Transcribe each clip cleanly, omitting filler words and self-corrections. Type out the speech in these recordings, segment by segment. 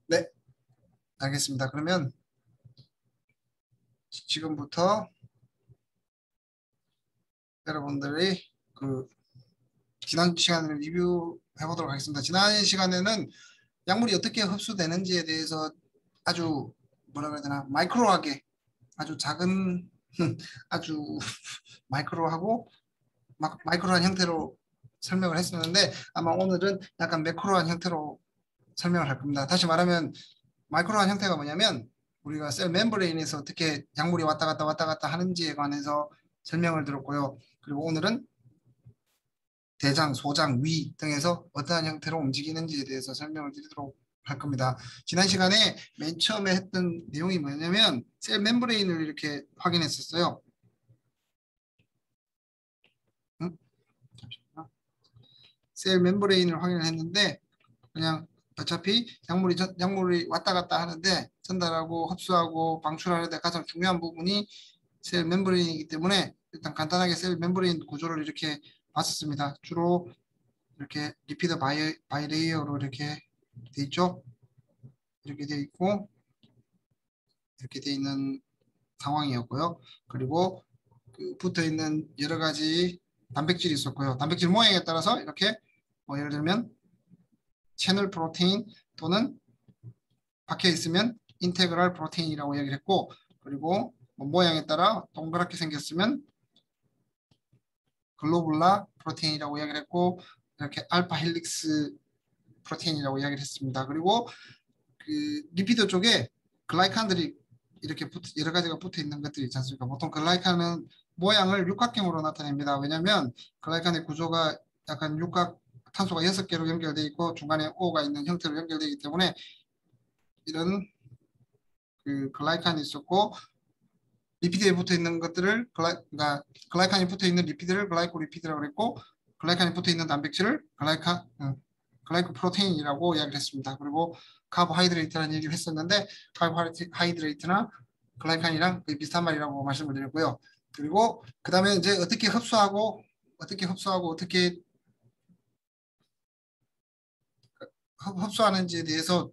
네, 알겠습니다. 그러면 지금부터 여러분들이 그 지난 시간을 리뷰해 보도록 하겠습니다. 지난 시간에는 약물이 어떻게 흡수되는지에 대해서 아주 뭐라 그래야 되나 마이크로하게 아주 작은 아주 마이크로하고 마이크로한 형태로 설명을 했었는데 아마 오늘은 약간 매크로한 형태로 설명을 할 겁니다. 다시 말하면 마이크로한 형태가 뭐냐면 우리가 셀 멤브레인에서 어떻게 약물이 왔다 갔다 하는지에 관해서 설명을 들었고요. 그리고 오늘은 대장, 소장, 위 등에서 어떠한 형태로 움직이는지에 대해서 설명을 드리도록 할 겁니다. 지난 시간에 맨 처음에 했던 내용이 뭐냐면 셀 멤브레인을 이렇게 확인했었어요. 응? 잠시만요. 셀 멤브레인을 확인을 했는데 그냥 어차피 약물이 왔다 갔다 하는데 전달하고 흡수하고 방출하는데 가장 중요한 부분이 셀 멤브레인이기 때문에 일단 간단하게 셀 멤브레인 구조를 이렇게 봤었습니다. 주로 이렇게 리피드 바이레이어로 이렇게 돼 있죠. 이렇게 돼 있고 이렇게 돼 있는 상황이었고요. 그리고 그 붙어 있는 여러 가지 단백질이 있었고요. 단백질 모양에 따라서 이렇게 뭐 예를 들면 채널 프로테인 또는 박혀 있으면 인테그랄 프로테인이라고 얘기를 했고 그리고 뭐 모양에 따라 동그랗게 생겼으면 글로불라 프로테인이라고 이야기를 했고 이렇게 알파 헬릭스 프로테인이라고 이야기를 했습니다. 그리고 그 리피드 쪽에 글라이칸들이 이렇게 여러 가지가 붙어 있는 것들이 있지 않습니까? 보통 글라이칸은 모양을 육각형으로 나타냅니다. 왜냐하면 글라이칸의 구조가 약간 육각 탄소가 6개로 연결되어 있고 중간에 O가 있는 형태로 연결되기 때문에 이런 그 글라이칸이 있었고 리피드에 붙어 있는 것들을 그러니까 글라이칸이 붙어 있는 리피드를 글라이코리피드라고 그랬고 글라이칸이 붙어 있는 단백질을 글라이코 프로테인이라고 이야기를 했습니다. 그리고 카보하이드레이트라는 얘기를 했었는데 카보하이드레이트나 글라이칸이랑 거의 비슷한 말이라고 말씀을 드렸고요. 그리고 그 다음에 이제 어떻게 흡수하는지에 대해서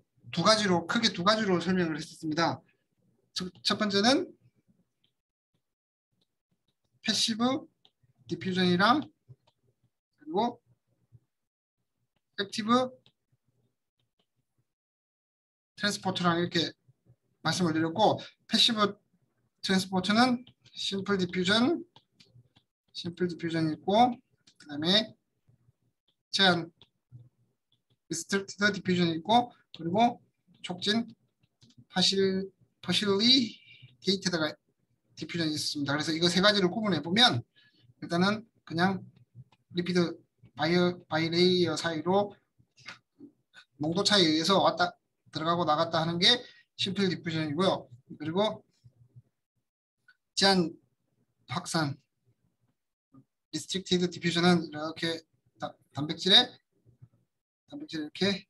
크게 두 가지로 설명을 했었습니다. 첫 번째는 패시브 디퓨전이랑 그리고 액티브 트랜스포터랑 이렇게 말씀을 드렸고 패시브 트랜스포터는 심플 디퓨전 있고 그 다음에 제한 리스트릭티드 디퓨전이 있고 그리고 촉진 퍼실리 게이트드가 디퓨전이 있습니다. 그래서 이거 세 가지를 구분해 보면 일단은 그냥 리피드 바이레이어 사이로 농도 차이에 의해서 왔다 들어가고 나갔다 하는 게 심플 디퓨전이고요. 그리고 제한 확산 리스트릭티드 디퓨전은 이렇게 단백질에 이렇게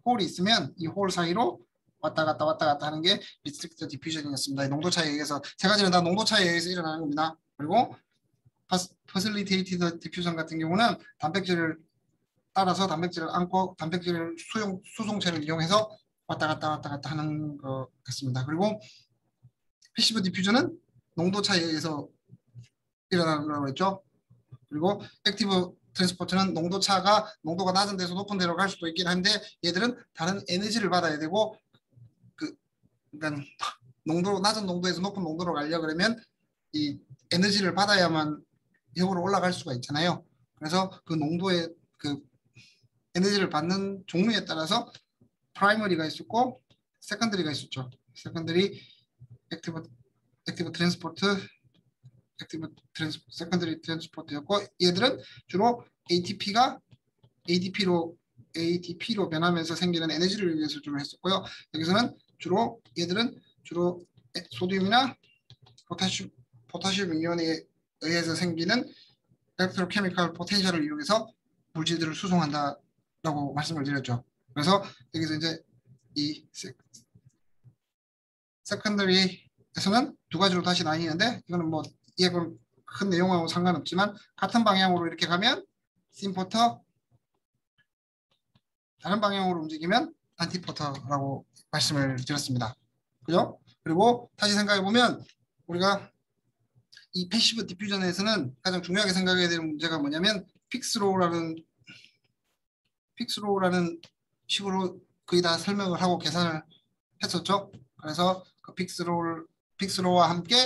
홀이 있으면 이 홀 사이로 왔다 갔다 하는 게 리스트릭티드 디퓨전이었습니다. 농도 차이에 의해서 세 가지는 다 농도 차이에 의해서 일어나는 겁니다. 그리고 퍼실리테이티드 디퓨전 같은 경우는 단백질을 따라서 단백질을 안고 단백질 수송체를 이용해서 왔다 갔다 하는 것 같습니다. 그리고 패시브 디퓨전은 농도 차이에 의해서 일어나는 거라고 했죠. 그리고 액티브 트랜스포트는 농도가 낮은 데서 높은 데로 갈 수도 있긴 한데 얘들은 다른 에너지를 받아야 되고 그러니까 낮은 농도에서 높은 농도로 가려고 그러면 이 에너지를 받아야만 역으로 올라갈 수가 있잖아요. 그래서 그 농도의 그 에너지를 받는 종류에 따라서 프라이머리가 있었고 세컨더리가 있었죠. 세컨더리 액티브 트랜스포트 세컨더리 트랜스포트였고 얘들은 주로 ADP로 변하면서 생기는 에너지를 위해서 주로 했었고요. 여기서는 얘들은 주로 소듐이나 포타슘 이온에 의해서 생기는 엘렉트로케미컬 포텐셜을 이용해서 물질들을 수송한다라고 말씀을 드렸죠. 그래서 여기서 이제 이 세컨더리에서는 두 가지로 다시 나뉘는데 이거는 뭐 이해가 큰 내용하고 상관없지만 같은 방향으로 이렇게 가면 심포터 다른 방향으로 움직이면 안티포터라고 말씀을 드렸습니다. 그죠? 그리고 다시 생각해 보면 우리가 이 패시브 디퓨전에서는 가장 중요하게 생각해야 되는 문제가 뭐냐면 픽스로우라는 식으로 거의 다 설명을 하고 계산을 했었죠. 그래서 그 픽스로우와 함께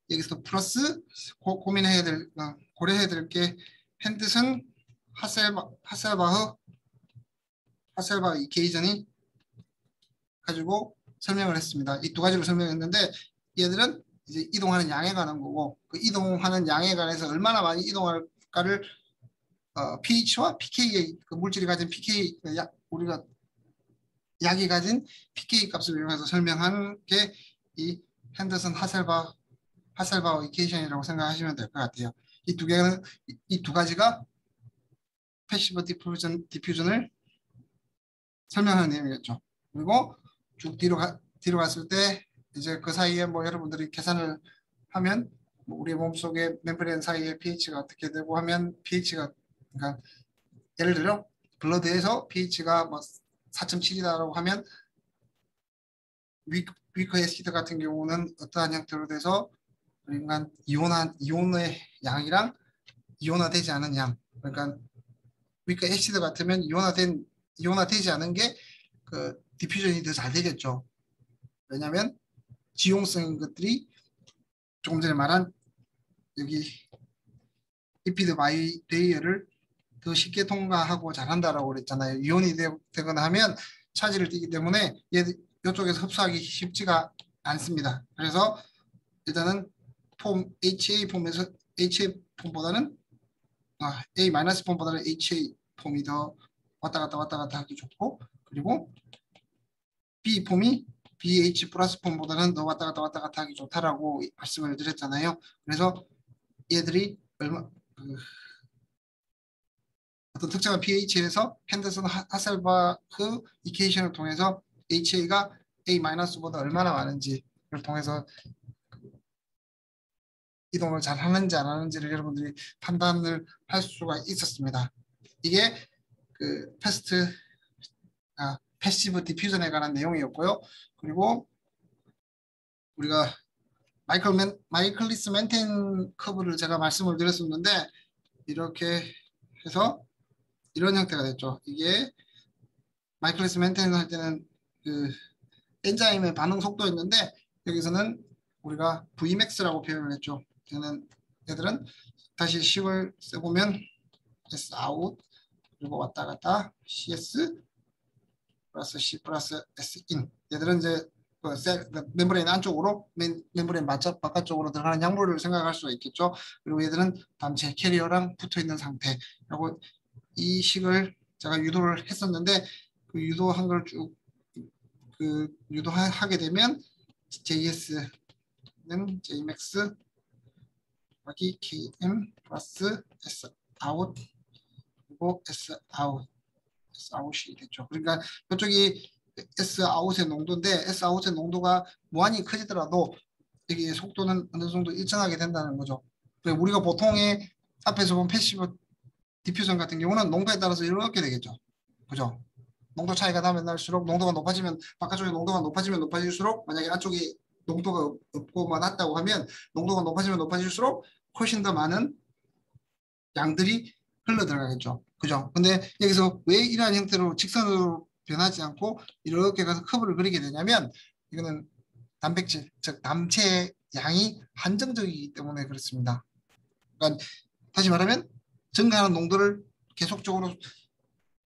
여기서 플러스 고려해야 될 게 핸드슨 하셀바흐 이케이전이 가지고 설명을 했습니다. 이 두 가지로 설명했는데 얘들은 이제 이동하는 양에 관한 거고 그 이동하는 양에 관해서 얼마나 많이 이동할까를 pH와 pK의 그 물질이 가진 pK 우리가 약이 가진 pK 값을 이용해서 설명한 게 이 핸더슨 하셀바우 이케이션이라고 생각하시면 될 것 같아요. 이 두 가지가 패시브 디퓨전을 설명하는 내용이었죠. 그리고 쭉 뒤로 갔을 때 이제 그 사이에 뭐 여러분들이 계산을 하면 뭐 우리 몸속의 멤브레인 사이에 pH가 어떻게 되고 하면 pH가 그러니까 예를 들어 블러드에서 pH가 뭐 4.7이다라고 하면 위크 애시드 같은 경우는 어떠한 형태로 돼서 그러니까 이온의 양이랑 이온화되지 않은 양 그러니까 위크 애시드 같으면 이온화되지 않은 게 그 디퓨전이 더 잘 되겠죠. 왜냐하면 지용성인 것들이 조금 전에 말한 여기 리피드 바이레이어를 더 쉽게 통과하고 잘한다라고 그랬잖아요. 이온이 되거나 하면 차질을 띠기 때문에 이쪽에서 흡수하기 쉽지가 않습니다. 그래서 일단은 HA 폼보다는 A- 폼보다는 HA 폼이 더 왔다 갔다 하기 좋고 그리고 B 폼이 BH 플러스 폼보다는 더 왔다 갔다 하기 좋다라고 말씀을 드렸잖아요. 그래서 얘들이 어떤 특정한 pH에서 핸더슨 하셀바흐 이케이션을 통해서 HA가 A-보다 얼마나 많은지를 통해서 이동을 잘 하는지 안 하는지를 여러분들이 판단을 할 수가 있었습니다. 이게 그 패시브 디퓨전에 관한 내용이었고요. 그리고 우리가 마이클리스 멘텐 커브를 제가 말씀을 드렸었는데 이렇게 해서 이런 형태가 됐죠. 이게 마이클리스 멘텐 할 때는 그 엔자임의 반응 속도였는데 여기서는 우리가 Vmax라고 표현을 했죠. 얘들은 다시 식을 써보면 S out 그리고 왔다 갔다 CS 플러스 C 플러스 S in 얘들은 이제 멤브레인 안쪽으로 멤브레인 바깥쪽으로 들어가는 약물을 생각할 수가 있겠죠. 그리고 얘들은 단체 캐리어랑 붙어 있는 상태라고 이 식을 제가 유도를 했었는데 그 유도한 걸 쭉 유도하게 되면 JS는 Jmax 여기 KM 플러스 S out 그리고 S out이 됐죠. 그러니까 이쪽이 S out의 농도인데 S out의 농도가 무한히 커지더라도 이게 속도는 어느 정도 일정하게 된다는 거죠. 우리가 보통의 앞에서 본 패시브 디퓨전 같은 경우는 농도에 따라서 이렇게 되겠죠. 그죠? 농도 차이가 나면 날수록 농도가 높아지면 바깥쪽에 농도가 높아질수록 만약에 안쪽이 농도가 없고 낮다고 하면 농도가 높아지면 높아질수록 훨씬 더 많은 양들이 흘러 들어가겠죠. 그죠? 근데 여기서 왜 이러한 형태로 직선으로 변하지 않고 이렇게 가서 커브를 그리게 되냐면 이거는 단백질, 즉 담체 양이 한정적이기 때문에 그렇습니다. 그러니까 다시 말하면 증가하는 농도를 계속적으로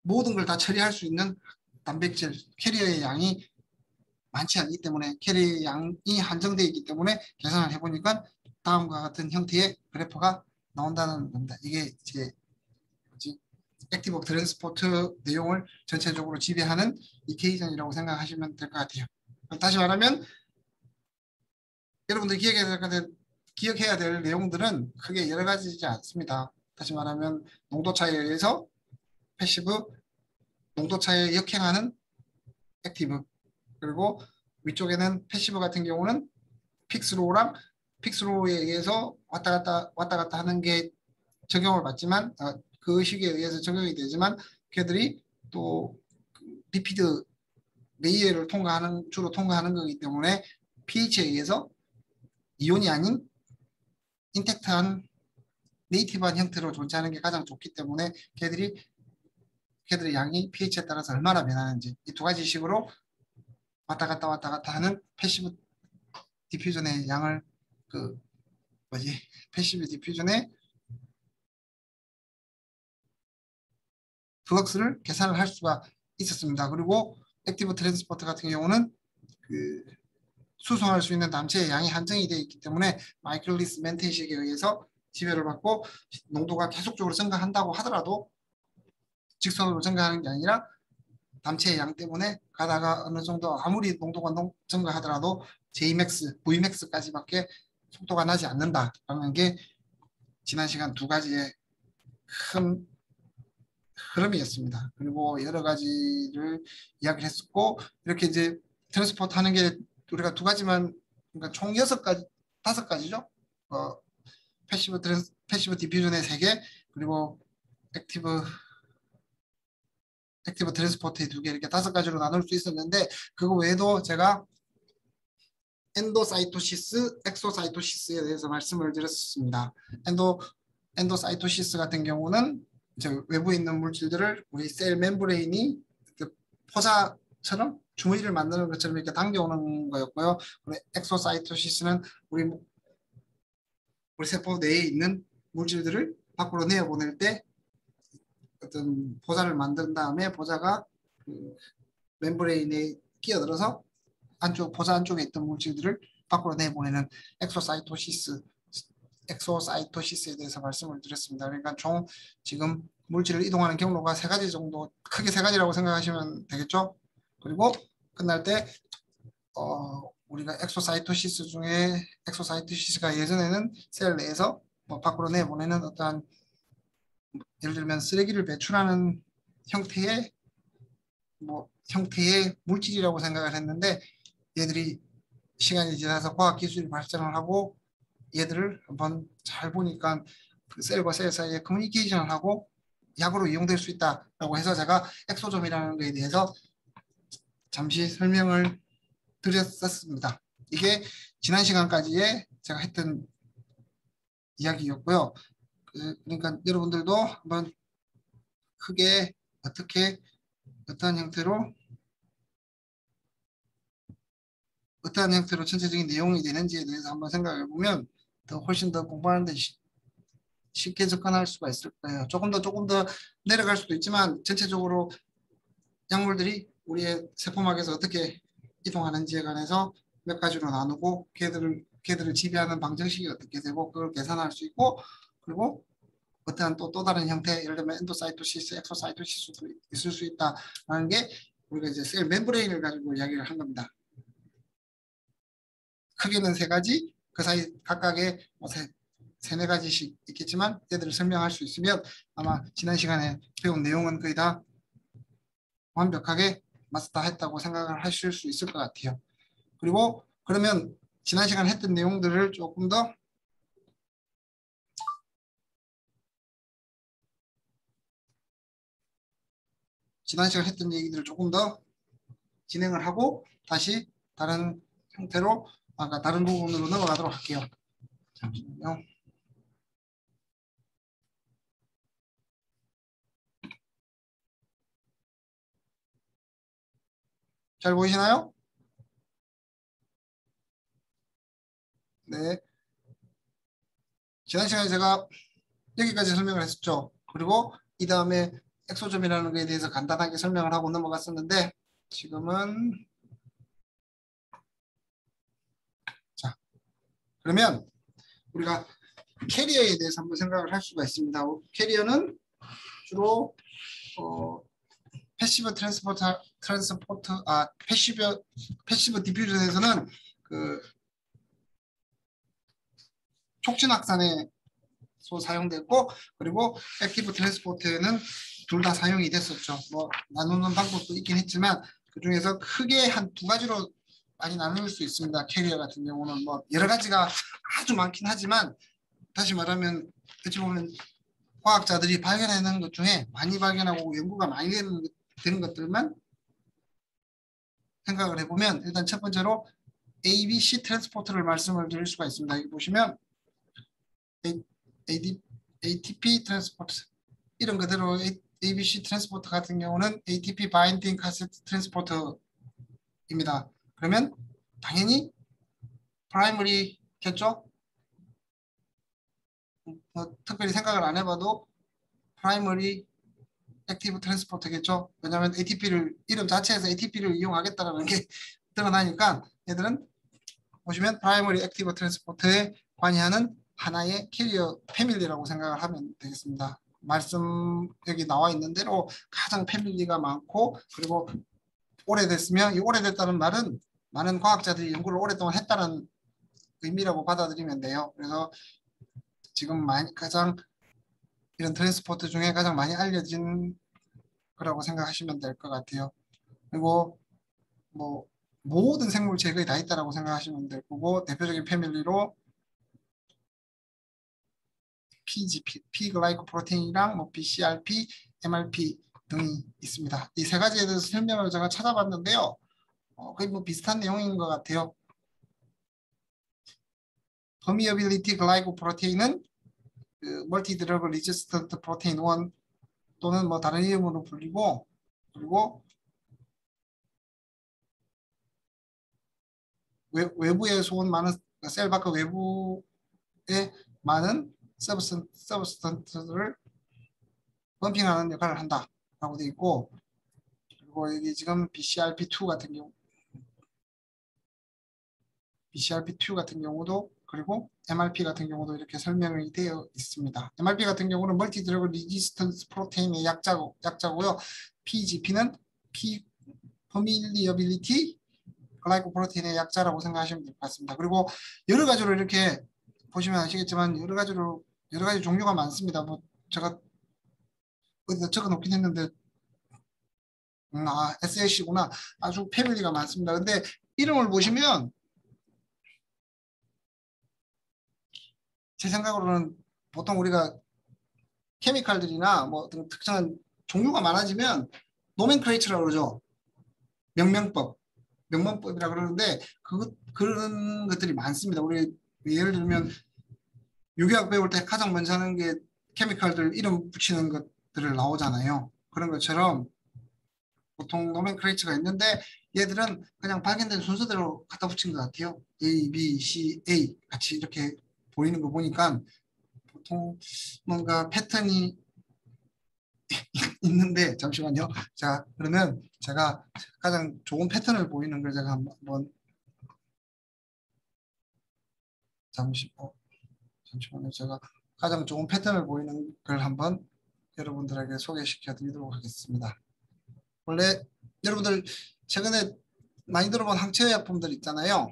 모든 걸 다 처리할 수 있는 단백질 캐리어의 양이 많지 않기 때문에 캐리어의 양이 한정되어 있기 때문에 계산을 해보니까 다음과 같은 형태의 그래프가 나온다는 겁니다. 이게 이제 액티브 트랜스포트 내용을 전체적으로 지배하는 이케이션이라고 생각하시면 될 것 같아요. 다시 말하면 여러분들이 기억해야 될 내용들은 크게 여러 가지지 않습니다. 다시 말하면 농도 차이에 의해서 패시브, 농도 차이에 역행하는 액티브, 그리고 위쪽에는 패시브 같은 경우는 픽스로우에 의해서 왔다 갔다 하는 게 적용을 받지만 그 식에 의해서 적용이 되지만 걔들이 또 리피드 레이어를 통과하는 주로 통과하는 거기 때문에 pH에 의해서 이온이 아닌 인텍트한 네이티브한 형태로 존재하는 게 가장 좋기 때문에 걔들의 양이 pH에 따라서 얼마나 변하는지 이 두 가지 식으로 왔다 갔다 하는 패시브 디퓨전의 양을 그 뭐지 패시브 디퓨전의 플럭스를 계산을 할 수가 있었습니다. 그리고 액티브 트랜스포터 같은 경우는 그 수송할 수 있는 담체의 양이 한정이 되어 있기 때문에 마이클리스 멘테이식에 의해서 지배를 받고 농도가 계속적으로 증가한다고 하더라도 직선으로 증가하는 게 아니라 담체의 양 때문에 가다가 어느 정도 아무리 농도가 증가하더라도 Jmax, Vmax까지밖에 속도가 나지 않는다라는 게 지난 시간 두 가지의 큰 흐름이었습니다. 그리고 여러 가지를 이야기를 했었고 이렇게 이제 트랜스포트 하는 게 우리가 두 가지만 그러니까 총 6가지, 5가지죠. 패시브 디퓨전의 3개 그리고 액티브 트랜스포트의 2개 이렇게 5가지로 나눌 수 있었는데 그거 외에도 제가 엔도사이토시스, 엑소사이토시스에 대해서 말씀을 드렸습니다. 엔도사이토시스 같은 경우는 외부에 있는 물질들을 우리 셀 멤브레인이 포자처럼 주머니를 만드는 것처럼 이렇게 당겨오는 거였고요. 그리고 엑소사이토시스는 우리 세포 내에 있는 물질들을 밖으로 내어보낼 때 어떤 보자를 만든 다음에 보자가 그 멤브레인에 끼어들어서 보자 안쪽에 있던 물질들을 밖으로 내보내는 엑소사이토시스에 대해서 말씀을 드렸습니다. 그러니까 총 지금 물질을 이동하는 경로가 3가지 정도, 크게 3가지라고 생각하시면 되겠죠. 그리고 끝날 때 우리가 엑소사이토시스가 예전에는 셀 내에서 밖으로 내보내는 어떠한 예를 들면 쓰레기를 배출하는 형태의 물질이라고 생각을 했는데 얘들이 시간이 지나서 과학 기술이 발전을 하고 얘들을 한번 잘 보니까 그 셀과 셀 사이에 커뮤니케이션을 하고 약으로 이용될 수 있다라고 해서 제가 엑소점이라는 것에 대해서 잠시 설명을 드렸었습니다. 이게 지난 시간까지의 제가 했던 이야기였고요. 그러니까 여러분들도 한번 크게 어떻게 어떠한 형태로 전체적인 내용이 되는지에 대해서 한번 생각해 보면 훨씬 더 공부하는데 쉽게 접근할 수가 있을 거예요. 조금 더 내려갈 수도 있지만 전체적으로 약물들이 우리의 세포막에서 어떻게 이동하는지에 관해서 몇 가지로 나누고 걔들을 지배하는 방정식이 어떻게 되고 그걸 계산할 수 있고 그리고 어떠한 또 다른 형태 예를 들면 엔도사이토시스, 엑소사이토시스도 있을 수 있다라는 게 우리가 이제 셀 멤브레인을 가지고 이야기를 한 겁니다. 크게는 3가지, 그 사이 각각의 세네 가지씩 있겠지만 얘들을 설명할 수 있으면 아마 지난 시간에 배운 내용은 거의 다 완벽하게 마스터했다고 생각을 하실 수 있을 것 같아요. 그리고 그러면 지난 시간에 했던 내용들을 조금 더 지난 시간에 했던 얘기들을 조금 더 진행을 하고 다시 다른 형태로 아까 다른 부분으로 넘어가도록 할게요. 잠시만요. 잘 보이시나요? 네. 지난 시간에 제가 여기까지 설명을 했었죠. 그리고 이 다음에 엑소점이라는 것에 대해서 간단하게 설명을 하고 넘어갔었는데 지금은 자 그러면 우리가 캐리어에 대해서 한번 생각을 할 수가 있습니다. 캐리어는 주로 패시브 패시브 디퓨전에서는 그 촉진 확산에 사용됐고 그리고 액티브 트랜스포트에는 둘 다 사용이 됐었죠. 나누는 방법도 있긴 했지만 그 중에서 크게 한 2가지로 많이 나눌 수 있습니다. 캐리어 같은 경우는 여러 가지가 아주 많긴 하지만 다시 말하면 어찌 보면 과학자들이 발견하는 것 중에 많이 발견하고 연구가 많이 되는 것들만 생각을 해보면 일단 첫 번째로 ABC 트랜스포트를 말씀을 드릴 수가 있습니다. 여기 보시면 ATP 트랜스포트 이름 그대로 ABC 트랜스포트 같은 경우는 ATP 바인딩 카세트 트랜스포터입니다. 그러면 당연히 프라이머리겠죠? 뭐 특별히 생각을 안 해봐도 프라이머리 액티브 트랜스포터겠죠? 왜냐하면 ATP를 이름 자체에서 ATP를 이용하겠다라는 게 드러나니까 얘들은 보시면 프라이머리 액티브 트랜스포터에 관여하는 하나의 캐리어 패밀리라고 생각을 하면 되겠습니다. 말씀 여기 나와 있는 대로 가장 패밀리가 많고 그리고 오래됐으면 이 오래됐다는 말은 많은 과학자들이 연구를 오랫동안 했다는 의미라고 받아들이면 돼요. 그래서 지금 가장 이런 트랜스포트 중에 가장 많이 알려진 거라고 생각하시면 될 것 같아요. 그리고 뭐 모든 생물체에 거의 다 있다라고 생각하시면 될 거고 대표적인 패밀리로 P 글라이코프로테인이랑 뭐 BCRP, MRP 등이 있습니다. 이 세 가지에 대해서 설명을 제가 찾아봤는데요. 거의 뭐 비슷한 내용인 것 같아요. 퍼미어빌리티 글라이코프로테인은 그 멀티 드러그 리지스턴트 프로테인 1 또는 뭐 다른 이름으로 불리고 그리고 외부에서 온 많은 셀 밖 외부에 많은 서브스턴트를 펌핑하는 역할을 한다라고 되어 있고 그리고 여기 지금 BCRP2 같은 경우도 그리고 MRP 같은 경우도 이렇게 설명이 되어 있습니다. MRP 같은 경우는 멀티 드러그 리지스턴스 프로테인의 약자고요. PGP는 퍼밀리어빌리티 글라이코프로테인의 약자라고 생각하시면 될 것 같습니다. 그리고 여러 가지로 이렇게 보시면 아시겠지만 여러 가지 종류가 많습니다. 뭐 제가 어디다 적어 놓긴 했는데 SLC구나. 아주 패밀리가 많습니다. 근데 이름을 보시면 제 생각으로는 보통 우리가 케미칼들이나 뭐 어떤 특정한 종류가 많아지면 노멘클레이처라고 그러죠. 명명법이라 그러는데 그런 것들이 많습니다. 우리 예를 들면 유기학 배울 때 가장 먼저 하는 게 케미칼들 이름 붙이는 것들을 나오잖아요. 그런 것처럼 보통 노멘클레이처가 있는데 얘들은 그냥 발견된 순서대로 갖다 붙인 것 같아요. A, B, C, A 같이 이렇게 보이는 거 보니까 보통 뭔가 패턴이 있는데 잠시만요. 자 그러면 제가 가장 좋은 패턴을 보이는 걸 제가 한번 잠시만요. 제가 가장 좋은 패턴을 보이는 걸 한번 여러분들에게 소개시켜 드리도록 하겠습니다. 원래 여러분들 최근에 많이 들어본 항체의약품들 있잖아요.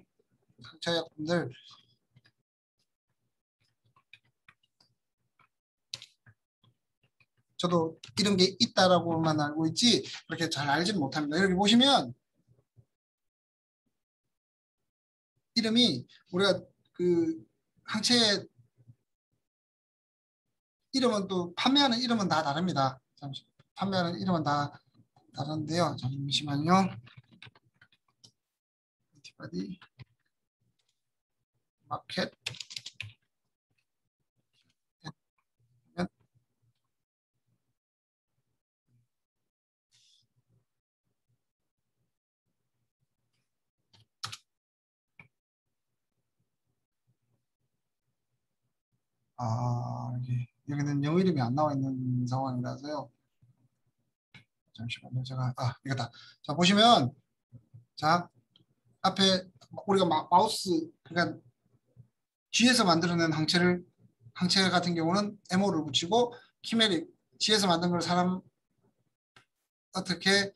항체의약품들 저도 이런 게 있다라고만 알고 있지 그렇게 잘 알지는 못합니다. 여기 보시면 이름이 우리가 그 항체 이름은 또 판매하는 이름은 다 다릅니다. 판매하는 이름은 다 다른데요. 잠시만요. 안티바디 마켓 여기는 영어 이름이 안 나와 있는 상황이라서요. 잠시만요. 제가 이거다. 자 보시면 자 앞에 우리가 마우스 그러니까 G에서 만들어낸 항체 같은 경우는 MO를 붙이고 키메릭 G에서 만든 걸 사람 어떻게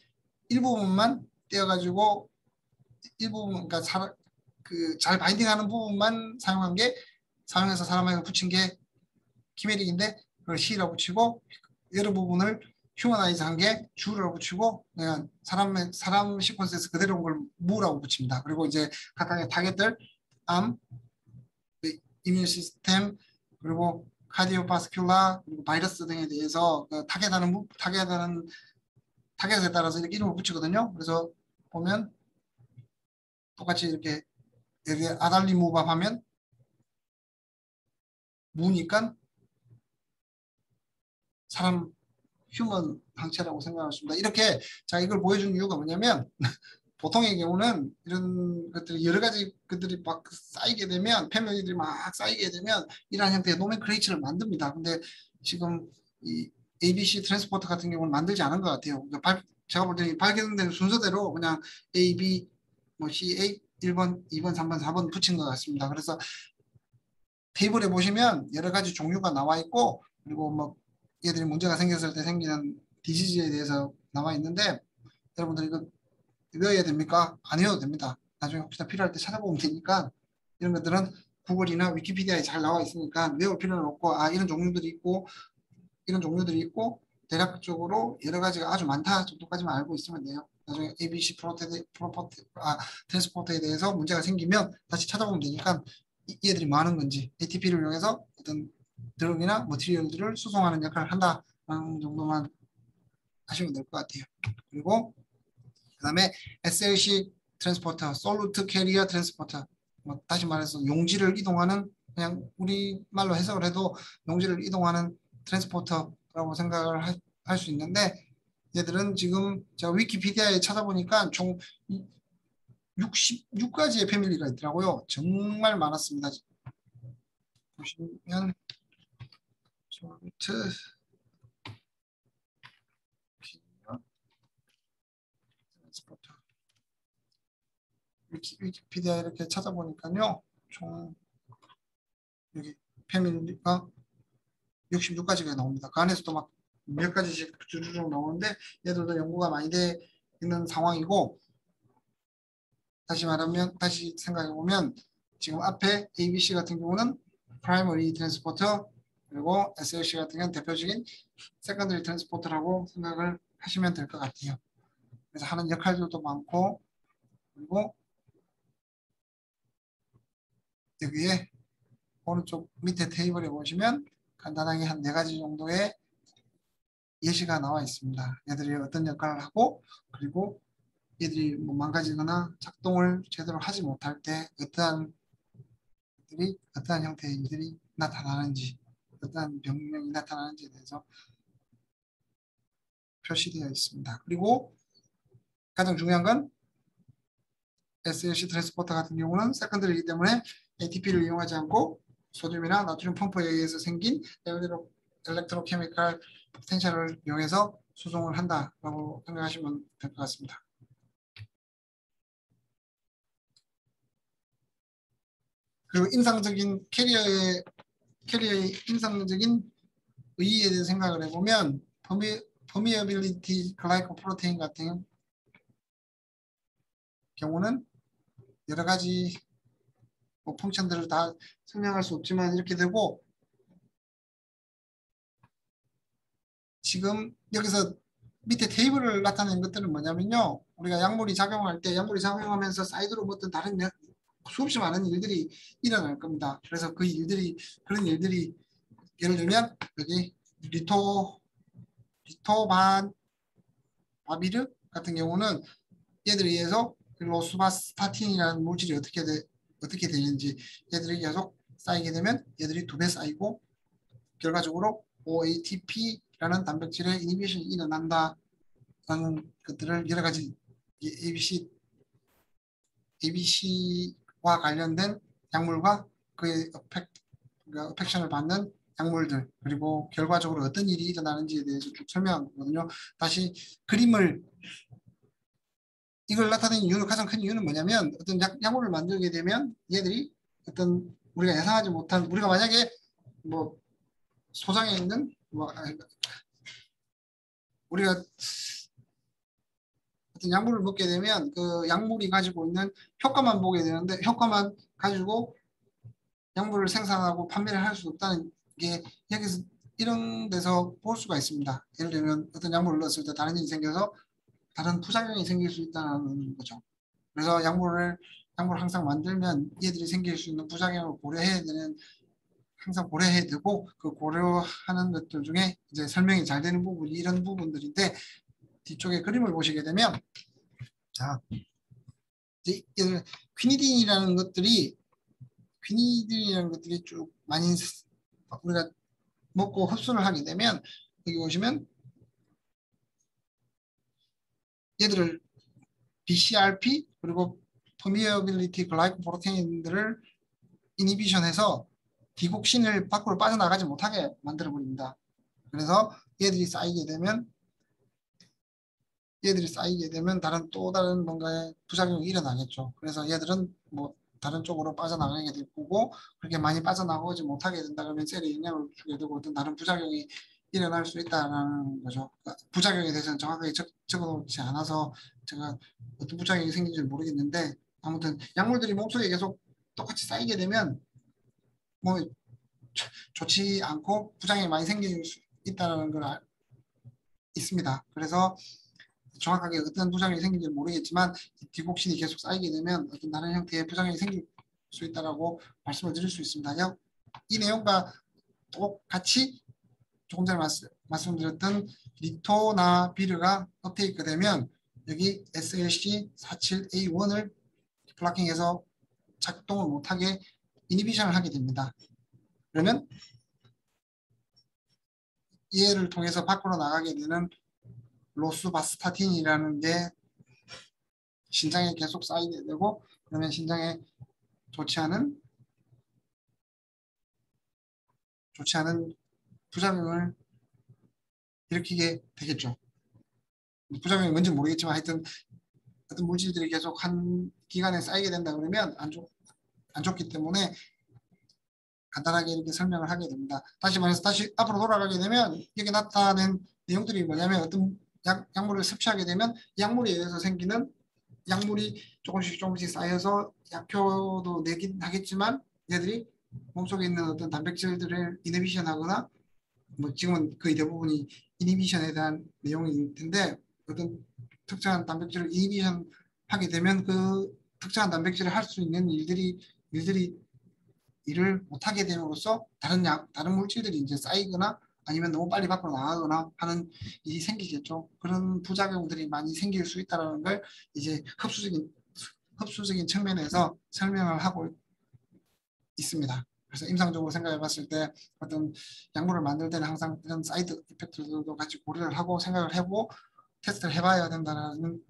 일부분만 떼어가지고 일부분 그러니까 잘 바인딩하는 부분만 사용해서 사람에게 붙인 게 키메릭인데 그걸 C라고 붙이고 여러 부분을 휴머나이즈 한 게 G라고 붙이고 그냥 사람 시퀀스에서 그대로 온 걸 무라고 붙입니다. 그리고 이제 각각의 타겟들 암, 이뮤 시스템 그리고 카디오바스큘라 그리고 바이러스 등에 대해서 타겟에 따라서 이렇게 이름을 붙이거든요. 그래서 보면 똑같이 이렇게 여기 아달리 무밥 하면 무니까 사람 휴먼 항체라고 생각하십니다. 이렇게 자 이걸 보여준 이유가 뭐냐면 보통의 경우는 이런 것들이 여러 가지 것들이 막 쌓이게 되면 패밀리들이 막 쌓이게 되면 이러한 형태의 노멘클레이처를 만듭니다. 근데 지금 이 ABC 트랜스포터 같은 경우는 만들지 않은 것 같아요. 그러니까 제가 볼 때는 발견된 순서대로 그냥 A, B, 뭐 C, A 1번, 2번, 3번, 4번 붙인 것 같습니다. 그래서 테이블에 보시면 여러 가지 종류가 나와 있고 그리고 뭐 얘들이 문제가 생겼을 때 생기는 디지즈에 대해서 나와 있는데 여러분들 이거 외워야 됩니까? 안 외워도 됩니다. 나중에 혹시나 필요할 때 찾아보면 되니까 이런 것들은 구글이나 위키피디아에 잘 나와 있으니까 외울 필요는 없고 아 이런 종류들이 있고 이런 종류들이 있고 대략적으로 여러 가지가 아주 많다 정도까지만 알고 있으면 돼요. 나중에 ABC 트랜스포터에 대해서 문제가 생기면 다시 찾아보면 되니까 얘들이 뭐 하는 건지 ATP를 이용해서 어떤 드럭이나 머티리얼들을 수송하는 역할을 한다라는 정도만 하시면 될 것 같아요. 그리고 그 다음에 SLC 트랜스포터, 솔루트 캐리어 트랜스포터 뭐 다시 말해서 용지를 이동하는 그냥 우리말로 해석을 해도 용지를 이동하는 트랜스포터라고 생각을 할 수 있는데 얘들은 지금 제가 위키피디아에 찾아보니까 총 66가지의 패밀리가 있더라고요. 정말 많았습니다. 보시면 솔루트 캐리어 트랜스포터 위키피디아 이렇게 찾아보니까요. 총 여기 패밀리가 66가지가 나옵니다. 그 안에서도 막 몇 가지씩 주르륵 나오는데 얘들도 연구가 많이 돼 있는 상황이고 다시 생각해 보면 지금 앞에 ABC 같은 경우는 프라이머리 트랜스포터 그리고 SLC 같은 경우는 대표적인 세컨더리 트랜스포터라고 생각을 하시면 될 것 같아요. 그래서 하는 역할들도 많고 그리고 여기에 오른쪽 밑에 테이블에 보시면 간단하게 한 4가지 정도의 예시가 나와 있습니다. 얘들이 어떤 역할을 하고 그리고 얘들이 뭐 망가지거나 작동을 제대로 하지 못할 때 어떠한 형태의 일들이 나타나는지 어떠한 병명이 나타나는지에 대해서 표시되어 있습니다. 그리고 가장 중요한 건 SLC 트랜스포터 같은 경우는 세컨드리이기 때문에 ATP를 이용하지 않고 소듐이나 나트륨 펌프에 의해서 생긴 엘렉트로케미칼 포텐셜을 이용해서 수송을 한다라고 생각하시면 될 것 같습니다. 그리고 캐리어의 인상적인 의의에 대해 생각을 해보면 퍼미어빌리티 글라이코프로테인 같은 경우는 여러 가지 뭐 펑션들을 다 설명할 수 없지만 이렇게 되고 지금 여기서 밑에 테이블을 나타낸 것들은 뭐냐면요. 우리가 약물이 작용할 때 약물이 작용하면서 사이드로 어떤 다른 수없이 많은 일들이 일어날 겁니다. 그래서 그런 일들이 예를 들면 여기 리토바비르 같은 경우는 얘들에 의해서 로스바스타틴이라는 물질이 어떻게 되는지 얘들이 계속 쌓이게 되면 얘들이 2배 쌓이고 결과적으로 OATP라는 단백질의 이니비션이 일어난다라는 것들을 여러 가지 ABC와 관련된 약물과 그의 어펙션을 받는 약물들 그리고 결과적으로 어떤 일이 일어나는지에 대해서 쭉 설명하거든요. 다시 그림을 이걸 나타내는 이유는 가장 큰 이유는 뭐냐면 어떤 약물을 만들게 되면 얘들이 어떤 우리가 예상하지 못한 우리가 만약에 뭐 소장에 있는 뭐 우리가 어떤 약물을 먹게 되면 그 약물이 가지고 있는 효과만 보게 되는데 효과만 가지고 약물을 생산하고 판매를 할 수 없다는 게 여기서 이런 데서 볼 수가 있습니다. 예를 들면 어떤 약물을 넣었을 때 다른 일이 생겨서 다른 부작용이 생길 수 있다는 거죠. 그래서 약물을 항상 만들면 얘들이 생길 수 있는 부작용을 고려해야 되는 항상 고려해야 되고 그 고려하는 것들 중에 이제 설명이 잘 되는 부분이 이런 부분들인데 뒤쪽에 그림을 보시게 되면 자 퀴니딘이라는 것들이 쭉 많이 우리가 먹고 흡수를 하게 되면 여기 보시면 얘들을 BCRP 그리고 permeability 글라이코프로테인들을 이니비션해서 디곡신을 밖으로 빠져나가지 못하게 만들어 버립니다. 그래서 얘들이 쌓이게 되면 또 다른 뭔가의 부작용이 일어나겠죠. 그래서 얘들은 뭐 다른 쪽으로 빠져나가게 될 거고 그렇게 많이 빠져나가지 못하게 된다 그러면 셀에 영향을 주게 되고 어떤 다른 부작용이 일어날 수 있다는 거죠. 그러니까 부작용에 대해서는 정확하게 적어놓지 않아서 제가 어떤 부작용이 생긴지 모르겠는데 아무튼 약물들이 몸속에 계속 똑같이 쌓이게 되면 뭐 좋지 않고 부작용이 많이 생길 수 있다는 걸 있습니다. 그래서 정확하게 어떤 부작용이 생긴지 모르겠지만 디곡신이 계속 쌓이게 되면 어떤 다른 형태의 부작용이 생길 수 있다라고 말씀을 드릴 수 있습니다. 이 내용과 똑같이 조금 전에 말씀드렸던 리토나비르가 업테이크 되면 여기 SLC47A1을 블락킹해서 작동을 못하게 이니비션을 하게 됩니다. 그러면 얘를 통해서 밖으로 나가게 되는 로스바스타틴이라는 게 신장에 계속 쌓이게 되고 그러면 신장에 좋지 않은 부작용을 일으키게 되겠죠. 부작용이 뭔지 모르겠지만 하여튼 어떤 물질들이 계속 한 기간에 쌓이게 된다 그러면 안 좋기 때문에 간단하게 이렇게 설명을 하게 됩니다. 다시 말해서 다시 앞으로 돌아가게 되면 여기 나타낸 내용들이 뭐냐면 어떤 약물을 섭취하게 되면 약물에 의해서 생기는 약물이 조금씩 쌓여서 약효도 내긴 하겠지만 얘들이 몸속에 있는 어떤 단백질들을 이니비션하거나 뭐 지금은 거의 대부분이 이니비션에 대한 내용일 텐데 어떤 특정한 단백질을 이니비션 하게 되면 그 특정한 단백질을 할 수 있는 일들이 일을 못하게 됨으로써 다른 물질들이 이제 쌓이거나 아니면 너무 빨리 밖으로 나가거나 하는 일이 생기겠죠. 그런 부작용들이 많이 생길 수 있다는 걸 이제 흡수적인 측면에서 설명을 하고 있습니다. 그래서 임상적으로 생각해 봤을 때 어떤 약물을 만들 때는 항상 이런 사이드 이펙트들도 같이 고려를 하고 생각을 해보고 테스트를 해봐야 된다는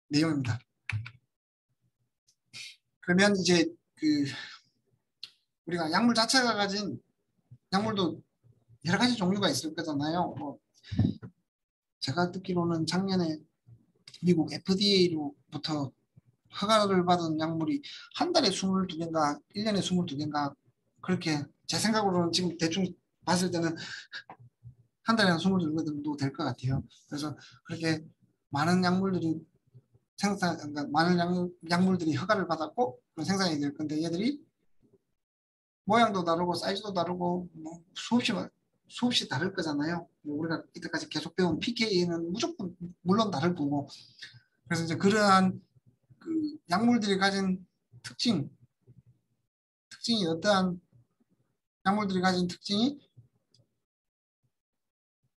내용입니다. 그러면 이제 우리가 약물 자체가 가진 약물도 여러 가지 종류가 있을 거잖아요. 뭐 제가 듣기로는 작년에 미국 FDA로부터 허가를 받은 약물이 한 달에 22개인가 1년에 22개인가 그렇게 제 생각으로는 지금 대충 봤을 때는 한 달에 한 22개 정도 될 것 같아요. 그래서 그렇게 많은 약물들이 그러니까 많은 약물들이 허가를 받았고 생산이 될 건데 얘들이 모양도 다르고 사이즈도 다르고 뭐 수없이 다를 거잖아요. 뭐 우리가 이때까지 계속 배운 PK는 무조건 물론 다를 거고 그래서 이제 그러한 그 약물들이 가진 특징이 어떠한 약물들이 가진 특징이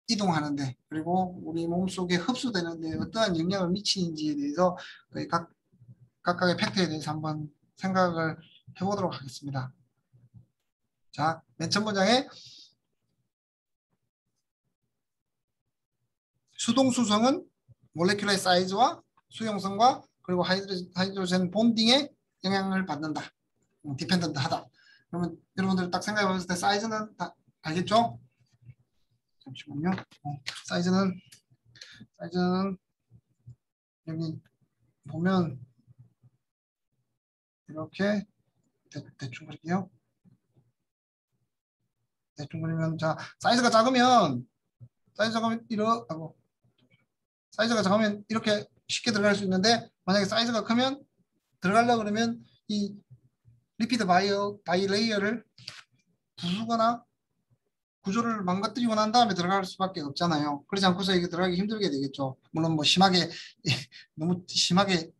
이동하는데 그리고 우리 몸속에 흡수되는데 어떠한 영향을 미치는지에 대해서 각각의 팩트에 대해서 한번 생각을 해보도록 하겠습니다. 자, 맨 첫 문장에 수동수성은 몰레큘러의 사이즈와 수용성과 그리고 하이드로젠 본딩에 영향을 받는다. 디펜던트 하다. 그러면 여러분들 딱 생각해 봤을 때 사이즈는 다 알겠죠? 잠시만요. 사이즈는 여기 보면 이렇게 대충 그릴게요. 대충 그리면 자 사이즈가 작으면 이렇게 쉽게 들어갈 수 있는데 만약에 사이즈가 크면 들어가려고 그러면 이 리피드 바이레이어를 부수거나 구조를 망가뜨리고 난 다음에 들어갈 수밖에 없잖아요. 그렇지 않고서 이게 들어가기 힘들게 되겠죠. 물론 뭐 심하게 너무 심하게